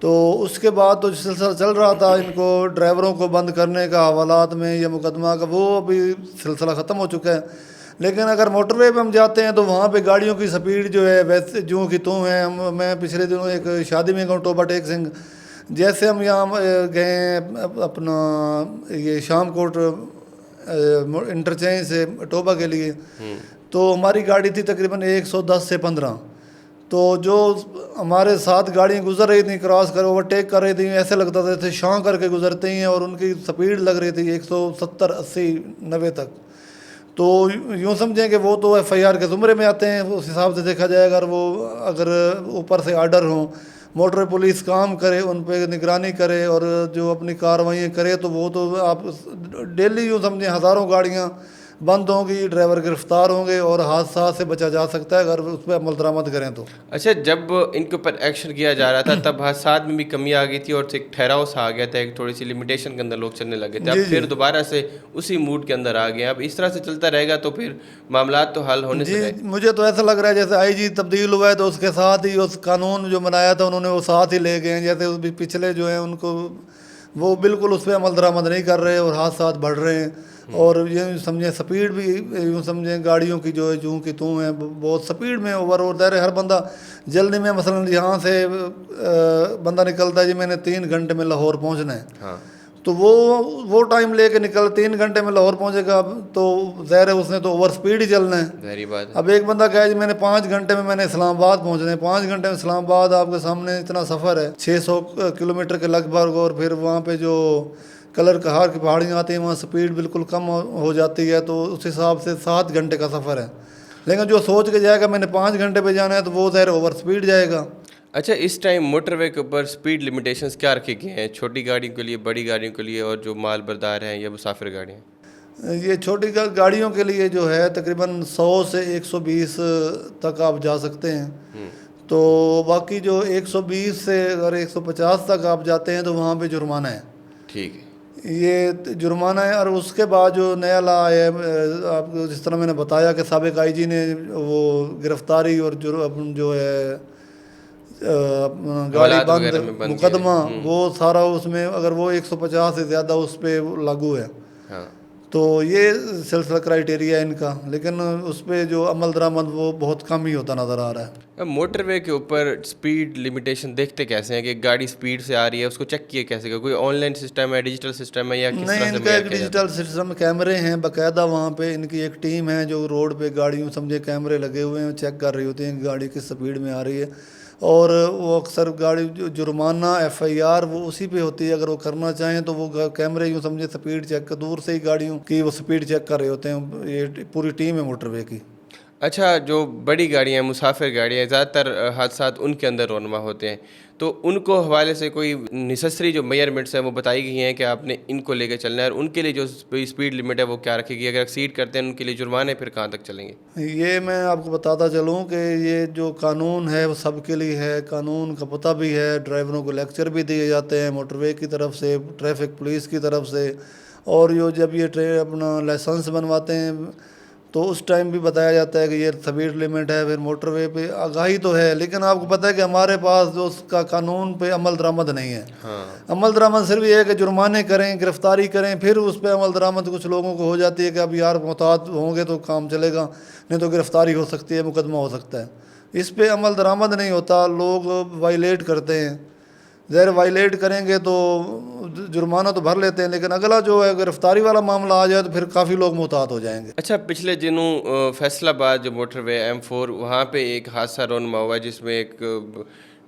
تو اس کے بعد تو سلسلہ چل رہا تھا ان کو ڈرائیوروں کو بند کرنے کا حوالات میں یا مقدمہ کا، وہ ابھی سلسلہ ختم ہو چکا ہے. لیکن اگر موٹر وے پہ ہم جاتے ہیں تو وہاں پہ گاڑیوں کی سپیڈ جو ہے ویسے جوں کی توں ہے. میں پچھلے دنوں ایک شادی میں گیا ٹوبہ ٹیک سنگھ، جیسے ہم یہاں گئے ہیں اپنا یہ شام کوٹ انٹرچینج سے ٹوبہ کے لیے، تو ہماری گاڑی تھی تقریباً 110 سے 15. تو جو ہمارے ساتھ گاڑیاں گزر رہی تھیں کراس کر اوورٹیک کر رہی تھیں، ایسے لگتا تھا جیسے شاں کر کے گزرتے ہیں، اور ان کی سپیڈ لگ رہی تھی 170 80 90 تک. تو یوں سمجھیں کہ وہ تو ایف آئی آر کے زمرے میں آتے ہیں. اس حساب سے دیکھا جائے اگر اوپر سے آرڈر ہوں، موٹر پولیس کام کرے، ان پہ نگرانی کرے اور جو اپنی کارروائیاں کرے، تو وہ تو آپ ڈیلی یوں سمجھیں ہزاروں گاڑیاں بند ہوں گی، ڈرائیور گرفتار ہوں گے، اور حادثات سے بچا جا سکتا ہے اگر اس پہ عمل درآمد کریں تو. اچھا، جب ان کے اوپر ایکشن کیا جا رہا تھا تب حادثات میں بھی کمی آ گئی تھی اور ایک ٹھہراؤ سا آ گیا تھا، ایک تھوڑی سی لمیٹیشن کے اندر لوگ چلنے لگے تھے. اب پھر دوبارہ سے اسی موڈ کے اندر آ گئے. اب اس طرح سے چلتا رہے گا تو پھر معاملات تو حل ہونے سے مجھے تو ایسا لگ رہا ہے جیسے آئی جی تبدیل ہوا ہے تو اس کے ساتھ ہی اس قانون جو بنایا تھا انہوں نے وہ ساتھ ہی لے گئے ہیں. جیسے پچھلے جو ہیں ان کو وہ بالکل اس پہ عمل درآمد نہیں کر رہے اور حادثات بڑھ رہے ہیں. اور یہ سمجھیں سپیڈ بھی یوں سمجھیں گاڑیوں کی جو ہے جوں کی توں ہیں بہت سپیڈ میں اوور. اور دائرے ہر بندہ جلدی میں، مثلا یہاں سے بندہ نکلتا ہے جی میں نے 3 گھنٹے میں لاہور پہنچنا ہے، تو وہ ٹائم لے کے نکل 3 گھنٹے میں لاہور پہنچے گا، تو ظاہر ہے اس نے تو اوور سپیڈ ہی چلنا ہے. ظاہری بات ہے. اب ایک بندہ کہے جی میں نے 5 گھنٹے میں نے اسلام آباد پہنچنا ہے. 5 گھنٹے میں اسلام آباد آپ کے سامنے اتنا سفر ہے 600 کلومیٹر کے لگ بھگ، اور پھر وہاں پہ جو کلر کہار کی پہاڑیاں آتی ہیں وہاں سپیڈ بالکل کم ہو جاتی ہے، تو اس حساب سے 7 گھنٹے کا سفر ہے. لیکن جو سوچ کے جائے گا میں نے 5 گھنٹے پہ جانا ہے تو وہ ظاہر اوور سپیڈ جائے گا. اچھا، اس ٹائم موٹر وے کے اوپر سپیڈ لمیٹیشنز کیا رکھے گئے ہیں چھوٹی گاڑیوں کے لیے، بڑی گاڑیوں کے لیے، اور جو مال بردار ہیں یا مسافر گاڑیاں؟ یہ چھوٹی گاڑیوں کے لیے جو ہے تقریباً 100 سے 120 تک آپ جا سکتے ہیں. تو باقی جو 120 سے اگر 150 تک آپ جاتے ہیں تو وہاں پہ جرمانہ ہے. ٹھیک ہے، یہ جرمانہ ہے. اور اس کے بعد جو نیا لا ہے، آپ کو جس طرح میں نے بتایا کہ سابق آئی جی نے وہ گرفتاری اور جو ہے گاڑی بند مقدمہ، وہ سارا اس میں اگر وہ 150 سے زیادہ اس پہ لاگو ہے. تو یہ سلسلہ کرائٹیریا ہے ان کا، لیکن اس پہ جو عمل درآمد وہ بہت کم ہی ہوتا نظر آ رہا ہے. موٹر وے کے اوپر سپیڈ لمیٹیشن دیکھتے کیسے ہیں کہ گاڑی سپیڈ سے آ رہی ہے، اس کو چیک کیے کیسے؟ کوئی آن لائن سسٹم ہے، ڈیجیٹل سسٹم ہے، یا کس طرح سے؟ نہیں، ان کا ایک ڈیجیٹل سسٹم، کیمرے ہیں باقاعدہ وہاں پہ. ان کی ایک ٹیم ہے جو روڈ پہ گاڑیوں سمجھے کیمرے لگے ہوئے ہیں، چیک کر رہی ہوتی ہیں کہ گاڑی کس سپیڈ میں آ رہی ہے. اور وہ اکثر گاڑی جو جرمانہ ایف آئی آر وہ اسی پہ ہوتی ہے. اگر وہ کرنا چاہیں تو وہ کیمرے یوں سمجھے سپیڈ چیک دور سے ہی گاڑیوں کی وہ سپیڈ چیک کر رہے ہوتے ہیں. یہ پوری ٹیم ہے موٹر وے کی. اچھا، جو بڑی گاڑیاں، مسافر گاڑیاں، زیادہ تر حادثات ان کے اندر رونما ہوتے ہیں، تو ان کو حوالے سے کوئی نیسسری جو میئرمنٹس ہیں وہ بتائی گئی ہیں کہ آپ نے ان کو لے کے چلنا ہے، اور ان کے لیے جو اسپیڈ لمٹ ہے وہ کیا رکھے گی؟ اگر ایکسیڈ کرتے ہیں ان کے لیے جرمانے پھر کہاں تک چلیں گے؟ یہ میں آپ کو بتاتا چلوں کہ یہ جو قانون ہے وہ سب کے لیے ہے. قانون کا پتہ بھی ہے، ڈرائیوروں کو لیکچر بھی دیے جاتے ہیں موٹر وے کی طرف سے، ٹریفک پولیس کی طرف سے. اور جب یہ اپنا لائسنس بنواتے ہیں تو اس ٹائم بھی بتایا جاتا ہے کہ یہ سپیڈ لمٹ ہے. پھر موٹر وے پہ آگاہی تو ہے، لیکن آپ کو پتہ ہے کہ ہمارے پاس جو اس کا قانون پہ عمل درآمد نہیں ہے. عمل درآمد صرف یہ ہے کہ جرمانے کریں، گرفتاری کریں، پھر اس پہ عمل درآمد کچھ لوگوں کو ہو جاتی ہے کہ اب یار محتاط ہوں گے تو کام چلے گا، نہیں تو گرفتاری ہو سکتی ہے، مقدمہ ہو سکتا ہے. اس پہ عمل درآمد نہیں ہوتا، لوگ وائلیٹ کرتے ہیں. ظاہر وائلیٹ کریں گے تو جرمانہ تو بھر لیتے ہیں، لیکن اگلا جو ہے گرفتاری والا معاملہ آ جائے تو پھر کافی لوگ محتاط ہو جائیں گے. اچھا، پچھلے دنوں فیصل آباد جو موٹر وے M4 وہاں پہ ایک حادثہ رونما ہوا جس میں ایک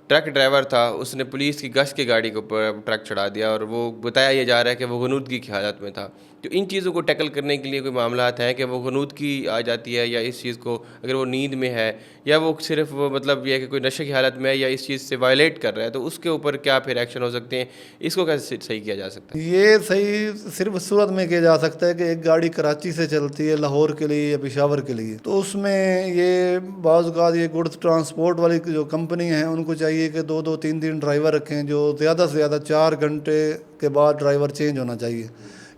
ٹرک ڈرائیور تھا، اس نے پولیس کی گشت کی گاڑی کے اوپر ٹرک چڑھا دیا، اور وہ بتایا یہ جا رہا ہے کہ وہ غنودگی کی حالت میں تھا. تو ان چیزوں کو ٹیکل کرنے کے لیے کوئی معاملات ہیں کہ وہ غنودگی آ جاتی ہے، یا اس چیز کو اگر وہ نیند میں ہے، یا وہ صرف مطلب یہ ہے کہ کوئی نشے کی حالت میں ہے، یا اس چیز سے وائلیٹ کر رہا ہے، تو اس کے اوپر کیا پھر ایکشن ہو سکتے ہیں؟ اس کو کیسے صحیح کیا جا سکتا ہے؟ یہ صحیح صرف اس صورت میں کیا جا سکتا ہے کہ ایک گاڑی کراچی سے چلتی ہے لاہور کے لیے یا پشاور کے لیے، تو اس میں یہ بعض اوقات یہ گڈس ٹرانسپورٹ والی جو کمپنی ہیں ان کو چاہیے کہ 2-3 ڈرائیور رکھیں، جو زیادہ سے زیادہ 4 گھنٹے کے بعد ڈرائیور چینج ہونا چاہیے،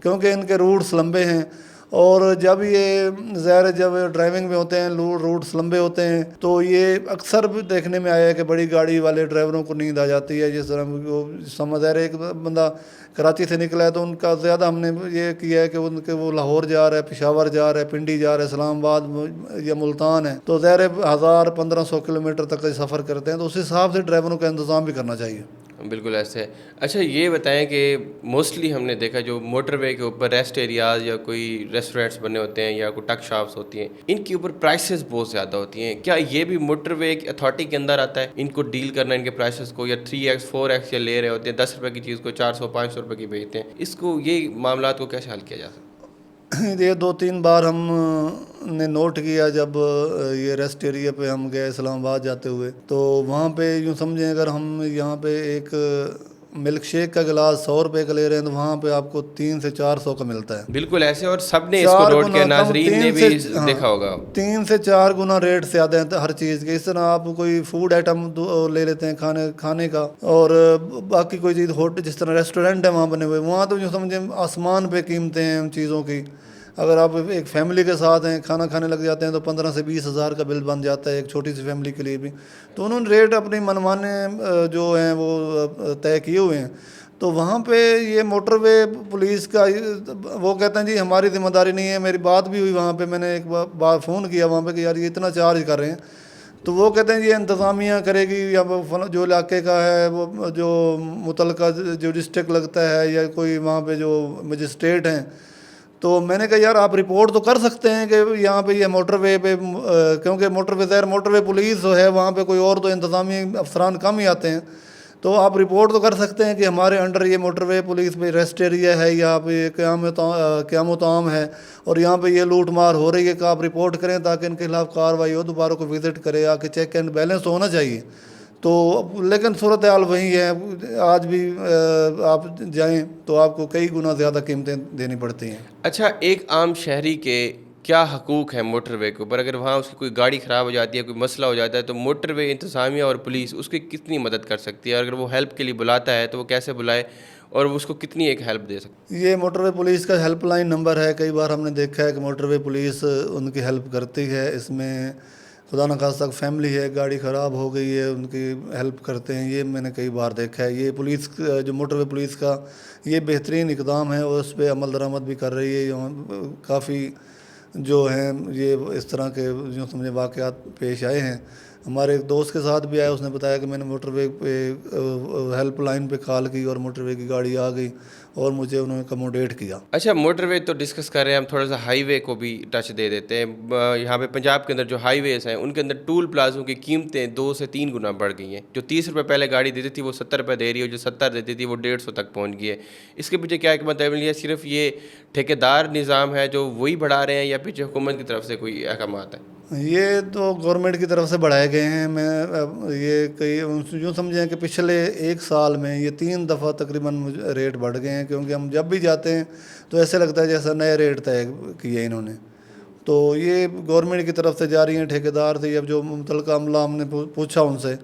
کیونکہ ان کے روٹس لمبے ہیں. اور جب یہ ظاہر ہے جب ڈرائیونگ میں ہوتے ہیں روٹس لمبے ہوتے ہیں تو یہ اکثر بھی دیکھنے میں آیا ہے کہ بڑی گاڑی والے ڈرائیوروں کو نیند آ جاتی ہے. جس طرح وہ سمجھ ظاہر ہے ایک بندہ کراچی سے نکلا ہے تو ان کا زیادہ ہم نے یہ کیا ہے کہ ان کے وہ لاہور جا رہا ہے, پشاور جا رہا ہے, پنڈی جا رہا ہے, اسلام آباد یا ملتان ہے, تو ظاہر ہے 1000-1500 کلومیٹر تک کا سفر کرتے ہیں, تو اس حساب سے ڈرائیوروں کا انتظام بھی کرنا چاہیے. بالکل ایسے ہے. اچھا یہ بتائیں کہ موسٹلی ہم نے دیکھا جو موٹر وے کے اوپر ریسٹ ایریاز یا کوئی ریسٹورینٹس بنے ہوتے ہیں یا کوئی ٹک شاپس ہوتی ہیں, ان کے اوپر پرائسز بہت زیادہ ہوتی ہیں. کیا یہ بھی موٹر وے اتھارٹی کے اندر آتا ہے ان کو ڈیل کرنا, ان کے پرائسز کو, یا 3x 4x یا لے رہے ہوتے ہیں 10 روپے کی چیز کو 400-500 روپے کی بیچتے ہیں؟ اس کو یہ معاملات کو کیسے حل کیا جا سکتا ہے؟ یہ 2-3 بار ہم نے نوٹ کیا جب یہ ریسٹ ایریا پہ ہم گئے اسلام آباد جاتے ہوئے, تو وہاں پہ یوں سمجھیں اگر ہم یہاں پہ ایک ملک شیک کا گلاس 100 روپے کا لے رہے ہیں تو وہاں پہ آپ کو 300 سے 400 کا ملتا ہے. بالکل ایسے, اور سب نے اس کو نوٹ کیا, ناظرین نے بھی دیکھا ہوگا. 3 سے 4 گنا ریٹ زیادہ ہیں ہر چیز کے. اس طرح آپ کوئی فوڈ آئٹم لے لیتے ہیں کھانے کا, اور باقی کوئی چیز جس طرح ریسٹورینٹ ہے وہاں بنے ہوئے, وہاں تو یوں سمجھیں آسمان پہ قیمتیں ہیں ان چیزوں کی. اگر آپ ایک فیملی کے ساتھ ہیں, کھانا کھانے لگ جاتے ہیں تو 15 سے 20 ہزار کا بل بن جاتا ہے ایک چھوٹی سی فیملی کے لیے بھی. تو انہوں نے ریٹ اپنی منمانے جو ہیں وہ طے کیے ہوئے ہیں. تو وہاں پہ یہ موٹر وے پولیس کا وہ کہتے ہیں جی ہماری ذمہ داری نہیں ہے. میری بات بھی ہوئی وہاں پہ, میں نے ایک بار فون کیا وہاں پہ کہ یار یہ اتنا چارج کر رہے ہیں, تو وہ کہتے ہیں یہ انتظامیہ کرے گی, یا جو علاقے کا ہے وہ جو متعلقہ جو ڈسٹرکٹ لگتا ہے یا کوئی وہاں پہ جو مجسٹریٹ ہیں. تو میں نے کہا یار آپ رپورٹ تو کر سکتے ہیں کہ یہاں پہ یہ موٹر وے پہ, کیونکہ موٹر وے پولیس جو ہے وہاں پہ کوئی اور تو انتظامی افسران کم ہی آتے ہیں, تو آپ رپورٹ تو کر سکتے ہیں کہ ہمارے انڈر یہ موٹر وے پولیس پہ ریسٹ ایریا ہے, یہاں پہ قیام و طعام ہے, اور یہاں پہ یہ لوٹ مار ہو رہی ہے, کہ آپ رپورٹ کریں تاکہ ان کے خلاف کارروائی ہو, دوبارہ کو وزٹ کرے, آ کے چیک اینڈ بیلنس تو ہونا چاہیے. تو لیکن صورتحال وہی ہے, آج بھی آپ جائیں تو آپ کو کئی گنا زیادہ قیمتیں دینی پڑتی ہیں. اچھا, ایک عام شہری کے کیا حقوق ہیں موٹر وے کے اوپر؟ اگر وہاں اس کی کوئی گاڑی خراب ہو جاتی ہے, کوئی مسئلہ ہو جاتا ہے, تو موٹر وے انتظامیہ اور پولیس اس کی کتنی مدد کر سکتی ہے؟ اگر وہ ہیلپ کے لیے بلاتا ہے تو وہ کیسے بلائے, اور اس کو کتنی ایک ہیلپ دے سکتی ہے؟ یہ موٹر وے پولیس کا ہیلپ لائن نمبر ہے. کئی بار ہم نے دیکھا ہے کہ موٹر وے پولیس ان کی ہیلپ کرتی ہے. اس میں خدا نخواستہ فیملی ہے, گاڑی خراب ہو گئی ہے, ان کی ہیلپ کرتے ہیں. یہ میں نے کئی بار دیکھا ہے. یہ پولیس جو موٹر وے پولیس کا یہ بہترین اقدام ہے, اور اس پہ عمل درآمد بھی کر رہی ہے. کافی جو ہیں یہ اس طرح کے جو سمجھے واقعات پیش آئے ہیں. ہمارے ایک دوست کے ساتھ بھی آیا, اس نے بتایا کہ میں نے موٹر وے پہ ہیلپ لائن پہ کال کی اور موٹر وے کی گاڑی آ گئی اور مجھے انہوں نے کموڈیٹ کیا. اچھا, موٹر وے تو ڈسکس کر رہے ہیں, ہم تھوڑا سا ہائی وے کو بھی ٹچ دے دیتے ہیں. یہاں پہ پنجاب کے اندر جو ہائی ویز ہیں ان کے اندر ٹول پلازوں کی قیمتیں 2 سے 3 گنا بڑھ گئی ہیں. جو 30 روپے پہلے گاڑی دیتی تھی وہ 70 روپے دے رہی ہے, جو 70 دیتی تھی وہ 150 تک پہنچ گئی ہے. اس کے پیچھے کیا حکمت عملی ہے؟ صرف یہ ٹھیکیدار نظام ہے جو وہی بڑھا رہے ہیں, یا پیچھے حکومت کی طرف سے کوئی احکامات ہیں؟ یہ تو گورنمنٹ کی طرف سے بڑھائے گئے ہیں. میں یہ کئی یوں سمجھیں کہ پچھلے 1 سال میں یہ 3 دفعہ تقریباً ریٹ بڑھ گئے ہیں, کیونکہ ہم جب بھی جاتے ہیں تو ایسے لگتا ہے جیسا نئے ریٹ طے کیے انہوں نے. تو یہ گورنمنٹ کی طرف سے جاری ہیں. ٹھیکیدار سے جب جو متعلقہ عملہ ہم نے پوچھا ان سے,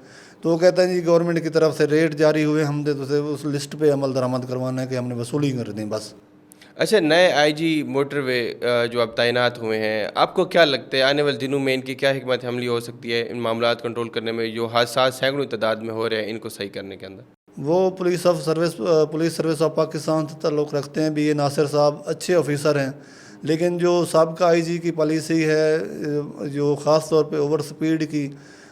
تو وہ کہتے ہیں جی گورنمنٹ کی طرف سے ریٹ جاری ہوئے, ہم نے تو اس لسٹ پہ عمل درآمد کروانا ہے کہ ہم نے وصولی کر دیں بس. اچھا, نئے آئی جی موٹر وے جو اب تعینات ہوئے ہیں, آپ کو کیا لگتا ہے آنے والے دنوں میں ان کی کیا حکمت عملی ہو سکتی ہے ان معاملات کنٹرول کرنے میں, جو حادثات سینکڑوں تعداد میں ہو رہے ہیں ان کو صحیح کرنے کے اندر؟ وہ پولیس سروس آف پاکستان سے تعلق رکھتے ہیں بھی. یہ ناصر صاحب اچھے آفیسر ہیں, لیکن جو سابقہ آئی جی کی پالیسی ہے جو خاص طور پہ اوور سپیڈ کی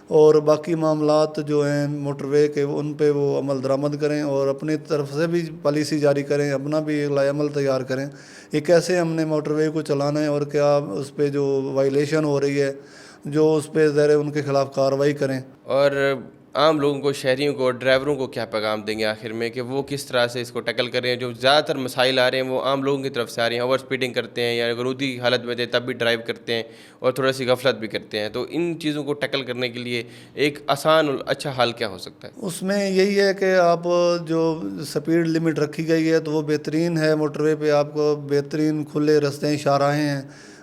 اور باقی معاملات جو ہیں موٹر وے کے, ان پہ وہ عمل درآمد کریں اور اپنی طرف سے بھی پالیسی جاری کریں, اپنا بھی ایک لائحہ عمل تیار کریں کہ کیسے ہم نے موٹر وے کو چلانا ہے, اور کیا اس پہ جو وائلیشن ہو رہی ہے جو اس پہ ظاہر ان کے خلاف کارروائی کریں. اور عام لوگوں کو, شہریوں کو, ڈرائیوروں کو کیا پیغام دیں گے آخر میں کہ وہ کس طرح سے اس کو ٹیکل کریں؟ جو زیادہ تر مسائل آ رہے ہیں وہ عام لوگوں کی طرف سے آ رہے ہیں. اوور سپیڈنگ کرتے ہیں یا غنودی حالت میں تھے تب بھی ڈرائیو کرتے ہیں, اور تھوڑا سی غفلت بھی کرتے ہیں. تو ان چیزوں کو ٹیکل کرنے کے لیے ایک آسان اور اچھا حل کیا ہو سکتا ہے؟ اس میں یہی ہے کہ آپ جو سپیڈ لمٹ رکھی گئی ہے تو وہ بہترین ہے. موٹر وے پہ آپ کو بہترین کھلے رستے شاہراہیں ہیں,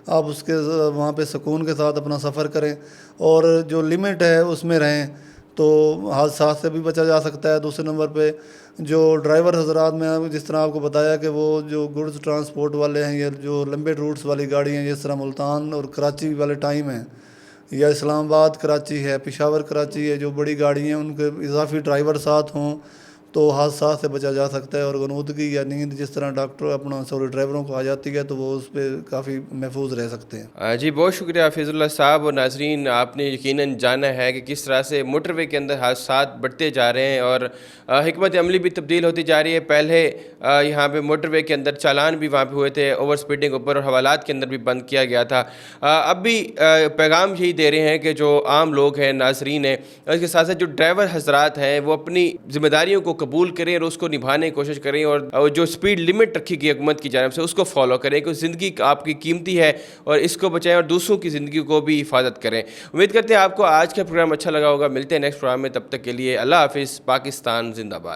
آپ اس کے وہاں پہ سکون کے ساتھ اپنا سفر کریں اور جو لمٹ ہے اس میں رہیں. تو حادثات سے بھی بچا جا سکتا ہے۔ دوسرے نمبر پہ جو ڈرائیور حضرات میں جس طرح آپ کو بتایا کہ وہ جو گڈز ٹرانسپورٹ والے ہیں یا جو لمبے روٹس والی گاڑی ہیں، جس طرح ملتان اور کراچی والے ٹائم ہیں، یا اسلام آباد کراچی ہے، پشاور کراچی ہے، جو بڑی گاڑی ہیں ان کے اضافی ڈرائیور ساتھ ہوں تو حادثات سے بچا جا سکتا ہے، اور غنودگی یا نیند جس طرح ڈرائیوروں کو آ جاتی ہے تو وہ اس پہ کافی محفوظ رہ سکتے ہیں۔ جی بہت شکریہ حفیظ اللہ صاحب۔ اور ناظرین، آپ نے یقیناً جانا ہے کہ کس طرح سے موٹر وے کے اندر حادثات بڑھتے جا رہے ہیں اور حکمت عملی بھی تبدیل ہوتی جا رہی ہے۔ پہلے یہاں پہ موٹر وے کے اندر چالان بھی وہاں پہ ہوئے تھے اوور سپیڈنگ اوپر، اور حوالات کے اندر بھی بند کیا گیا تھا۔ اب بھی پیغام یہی دے رہے ہیں کہ جو عام لوگ ہیں، ناظرین ہیں، اس کے ساتھ ساتھ جو ڈرائیور حضرات ہیں، وہ اپنی ذمہ داریوں کو قبول کریں اور اس کو نبھانے کی کوشش کریں، اور جو سپیڈ لمٹ رکھی گئی حکومت کی جانب سے اس کو فالو کریں، کہ زندگی آپ کی قیمتی ہے اور اس کو بچائیں اور دوسروں کی زندگی کو بھی حفاظت کریں۔ امید کرتے ہیں آپ کو آج کا پروگرام اچھا لگا ہوگا۔ ملتے ہیں نیکسٹ پروگرام میں، تب تک کے لیے اللہ حافظ۔ پاکستان زندہ باد۔